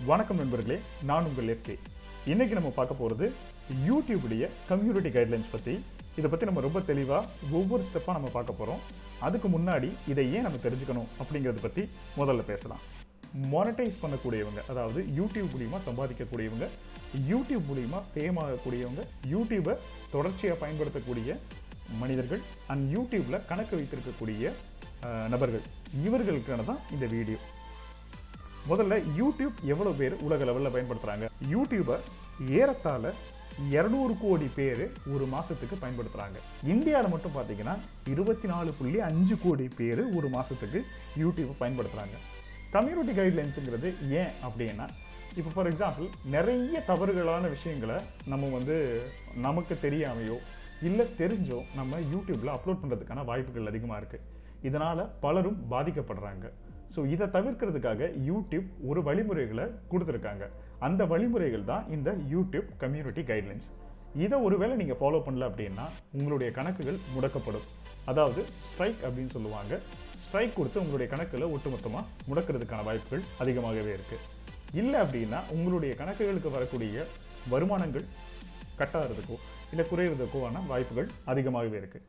வணக்கம் நண்பர்களே, நான் உங்கள் எஃப்கே. இன்னைக்கு நம்ம பார்க்க போகிறது யூடியூபுடைய கம்யூனிட்டி கைட்லைன்ஸ் பற்றி. இதை பற்றி நம்ம ரொம்ப தெளிவாக ஒவ்வொரு ஸ்டெப்பாக நம்ம பார்க்க போகிறோம். அதுக்கு முன்னாடி இதை ஏன் நம்ம தெரிஞ்சுக்கணும் அப்படிங்கிறத பற்றி முதல்ல பேசலாம். மானிட்டைஸ் பண்ணக்கூடியவங்க, அதாவது யூடியூப் மூலிமா சம்பாதிக்கக்கூடியவங்க, யூடியூப் மூலிமா ஃபேம் ஆகக்கூடியவங்க, யூடியூபை தொடர்ச்சியாக பயன்படுத்தக்கூடிய மனிதர்கள் அண்ட் யூடியூப்பில் கணக்கு வைத்திருக்கக்கூடிய நபர்கள், இவர்களுக்கான தான் இந்த வீடியோ. முதல்ல யூடியூப் எவ்வளோ பேர் உலக லெவலில் பயன்படுத்துகிறாங்க? யூடியூபை ஏறத்தாழ 200 கோடி பேர் ஒரு மாதத்துக்கு பயன்படுத்துகிறாங்க. இந்தியாவில் மட்டும் பார்த்தீங்கன்னா 24.5 கோடி பேர் ஒரு மாதத்துக்கு யூடியூப்பை பயன்படுத்துகிறாங்க. கம்யூனிட்டி கைட்லைன்ஸுங்கிறது ஏன் அப்படின்னா, இப்போ ஃபார் எக்ஸாம்பிள் நிறைய தவறுகளான விஷயங்களை நம்ம நமக்கு தெரியாமையோ இல்லை தெரிஞ்சோ நம்ம யூடியூப்பில் அப்லோட் பண்ணுறதுக்கான வாய்ப்புகள் அதிகமாக இருக்குது. இதனால் பலரும் பாதிக்கப்படுறாங்க. ஸோ இதை தவிர்க்கிறதுக்காக யூடியூப் ஒரு வழிமுறைகளை கொடுத்துருக்காங்க. அந்த வழிமுறைகள் தான் இந்த யூடியூப் கம்யூனிட்டி கைட்லைன்ஸ். இதை ஒருவேளை நீங்கள் ஃபாலோ பண்ணல அப்படின்னா உங்களுடைய கணக்குகள் முடக்கப்படும். அதாவது ஸ்ட்ரைக் அப்படின்னு சொல்லுவாங்க. ஸ்ட்ரைக் கொடுத்து உங்களுடைய கணக்குகளை ஒட்டுமொத்தமாக முடக்கிறதுக்கான வாய்ப்புகள் அதிகமாகவே இருக்குது. இல்லை அப்படின்னா உங்களுடைய கணக்குகளுக்கு வரக்கூடிய வருமானங்கள் கட்டாகிறதுக்கோ இல்லை குறையிறதுக்கோவான வாய்ப்புகள் அதிகமாகவே இருக்குது.